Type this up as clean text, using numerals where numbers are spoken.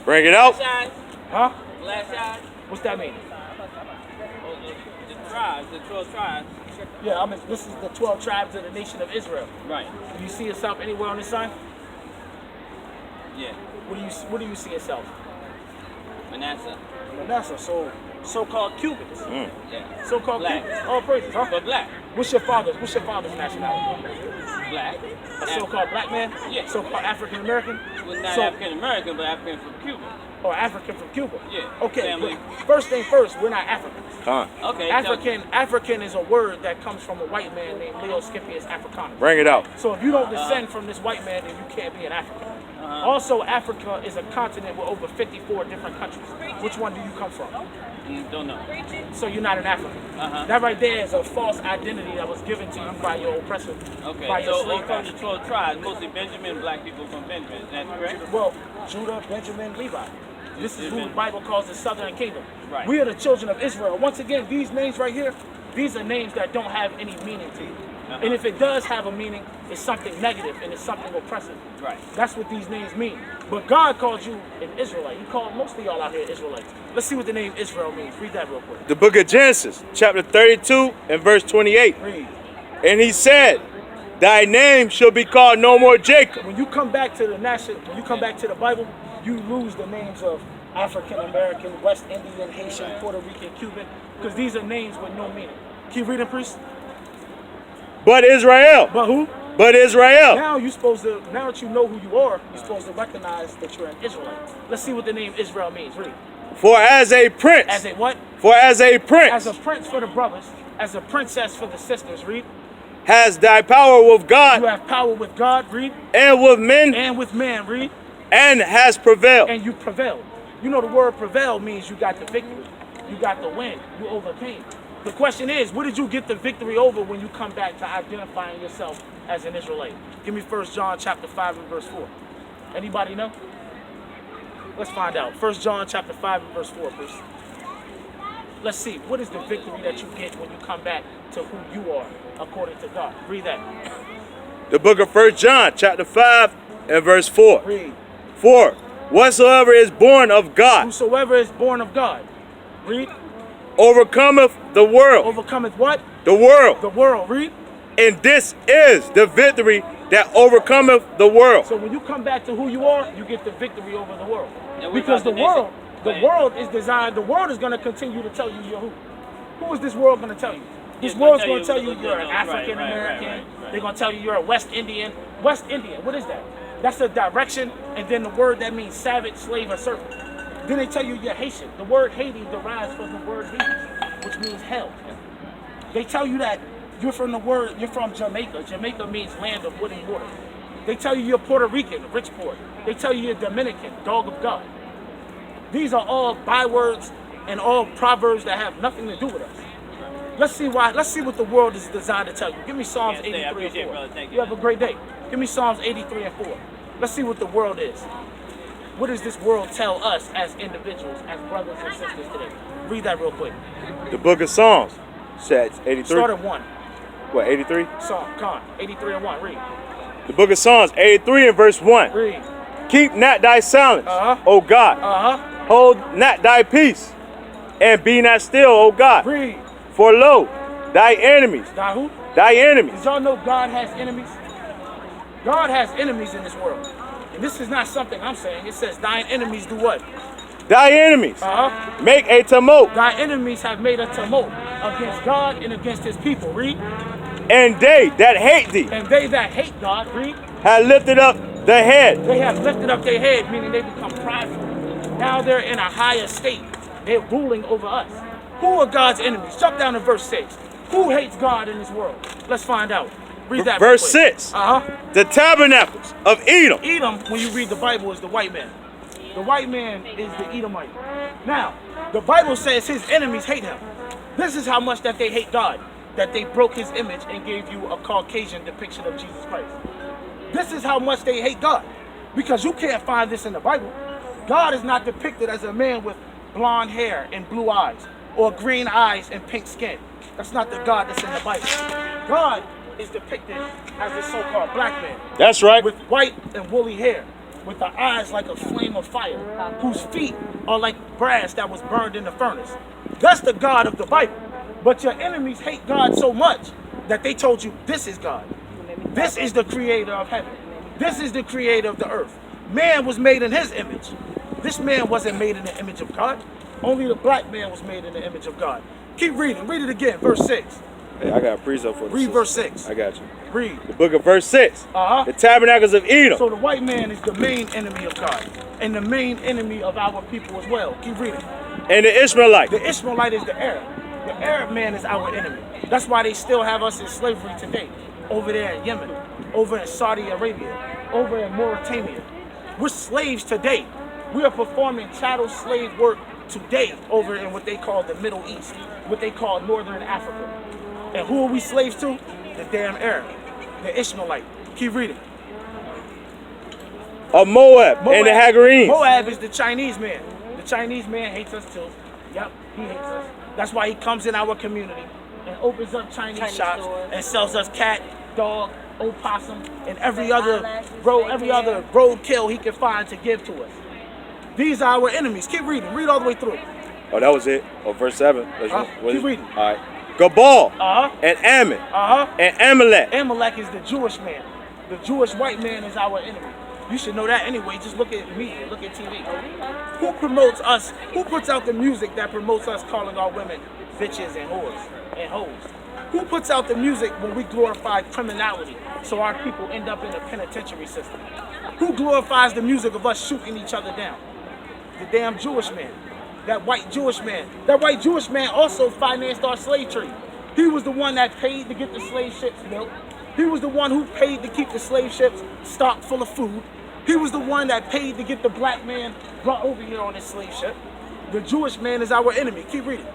Bring it out. Huh? Last shot. What's that mean? The tribes, the 12 tribes. Yeah, I mean, this is the 12 tribes of the nation of Israel. Right. Do you see yourself anywhere on this sign? Yeah. What do you see yourself? Manasseh. Manasseh, so-called Cubans. Yeah. So-called Black. Cubans. All praises, huh? But black. What's your father's nationality? Black. A so-called black man? Yeah. So-called African American? Well, not African American, but African from Cuba. Or African from Cuba? Yeah. Okay, Family. first thing first, we're not Africans. Okay. African is a word that comes from a white man named Leo Scipius Africanus. Bring it out. So if you don't descend from this white man, then you can't be an African. Also, Africa is a continent with over 54 different countries. Which one do you come from? Don't know. So you're not an African. That right there is a false identity that was given to you by your oppressor. Okay. By your So slave from the master. 12 tribes, mostly Benjamin, black people from Benjamin. Is that correct? Well, Judah, Benjamin, Levi. This is who the Bible calls the southern kingdom. Right. We are the children of Israel. Once again, these names right here, these are names that don't have any meaning to you. And if it does have a meaning, it's something negative and it's something oppressive. Right. That's what these names mean. But God called you an Israelite. He called most of y'all out here Israelites. Let's see what the name Israel means. Read that real quick. The book of Genesis, chapter 32 and verse 28. Read. And he said, thy name shall be called no more Jacob. When you come back to the Bible, you lose the names of African American, West Indian, Haitian, Puerto Rican, Cuban, because these are names with no meaning. Keep reading, priest. But Israel. But who? But Israel. Now that you know who you are, you're supposed to recognize that you're an Israelite. Let's see what the name Israel means. Read. For as a prince. As a what? For as a prince. As a prince for the brothers, as a princess for the sisters. Read. Has thy power with God. You have power with God. Read. And with men. And with man. Read. And has prevailed. And you prevailed. You know the word prevail means you got the victory. You got the win. You overcame. The question is, what did you get the victory over when you come back to identifying yourself as an Israelite? Give me 1 John chapter 5 and verse 4. Anybody know? Let's find out. 1 John chapter 5 and verse 4, please. Let's see. What is the victory that you get when you come back to who you are according to God? Read that. The book of 1 John chapter 5 and verse 4. Read. 4. Whatsoever is born of God. Whosoever is born of God. Read. Overcometh the world. Overcometh what? The world. The world. Read. And this is the victory that overcometh the world. So when you come back to who you are, you get the victory over the world. Yeah, because the world is designed, the world is going to continue to tell you you're who. Who is this world going to tell you? This world's going to tell you you're an African American. They're going to tell you you're a West Indian. West Indian, what is that? That's a direction, and then the word that means savage, slave, or servant. Then they tell you you're Haitian. The word Haiti derives from the word Hades, which means hell. They tell you that you're from Jamaica. Jamaica means land of wood and water. They tell you you're Puerto Rican, rich poor. They tell you you're Dominican, dog of God. These are all bywords and all proverbs that have nothing to do with us. Let's see what the world is designed to tell you. Give me Psalms 83 and 4. Brother, you have a great day. Give me Psalms 83 and 4. Let's see what the world is. What does this world tell us as individuals, as brothers and sisters today? Read that real quick. The book of Psalms, says 83. Start at 1. What, 83? Psalm, 83 and 1. Read. The book of Psalms, 83 and verse 1. Read. Keep not thy silence, O God. Hold not thy peace, and be not still, O God. Read. For lo, thy enemies. Thy who? Thy enemies. Did y'all know God has enemies? God has enemies in this world. And this is not something I'm saying. It says thine enemies do what? Thy enemies make a tumult. Thy enemies have made a tumult against God and against his people. Read. And they that hate thee. And they that hate God. Read. Have lifted up the head. They have lifted up their head, meaning they become prideful. Now they're in a higher state. They're ruling over us. Who are God's enemies? Jump down to verse 6. Who hates God in this world? Let's find out. Read that. Verse 6. The tabernacles of Edom. Edom, when you read the Bible, is the white man. The white man is the Edomite. Now, the Bible says his enemies hate him. This is how much that they hate God, that they broke his image and gave you a Caucasian depiction of Jesus Christ. This is how much they hate God, because you can't find this in the Bible. God is not depicted as a man with blonde hair and blue eyes, or green eyes and pink skin. That's not the God that's in the Bible. God is depicted as a so-called black man. That's right. With white and woolly hair. with the eyes like a flame of fire, whose feet are like brass that was burned in the furnace. That's the God of the Bible. But your enemies hate God so much that they told you this is God. This is the creator of heaven. This is the creator of the earth. Man was made in his image. This man wasn't made in the image of God. Only the black man was made in the image of God. Keep reading. Read it again. Verse 6. Hey, I got a precept for this. Read verse 6. I got you. Read. The book of verse 6. The tabernacles of Edom. So the white man is the main enemy of God and the main enemy of our people as well. Keep reading. And the Ishmaelite. The Ishmaelite is the Arab. The Arab man is our enemy. That's why they still have us in slavery today. Over there in Yemen, over in Saudi Arabia, over in Mauritania. We're slaves today. We are performing chattel slave work today over in what they call the Middle East, what they call Northern Africa. And who are we slaves to? The damn Arab, the Ishmaelite. Keep reading. Of Moab and the Hagarenes. Moab is the Chinese man. The Chinese man hates us too. Yep, he hates us. That's why he comes in our community and opens up Chinese shops stores and sells us cat, dog, opossum, and every other roadkill he can find to give to us. These are our enemies. Keep reading. Read all the way through. Oh, that was it. Oh, verse 7. Keep reading. All right. Gabal and Ammon and Amalek. Amalek is the Jewish man. The Jewish white man is our enemy. You should know that anyway. Just look at media, look at TV. Who promotes us? Who puts out the music that promotes us calling our women bitches and whores and hoes? Who puts out the music when we glorify criminality so our people end up in the penitentiary system? Who glorifies the music of us shooting each other down? The damn Jewish man. That white Jewish man. That white Jewish man also financed our slave trade. He was the one that paid to get the slave ships built. He was the one who paid to keep the slave ships stocked full of food. He was the one that paid to get the black man brought over here on his slave ship. The Jewish man is our enemy. Keep reading.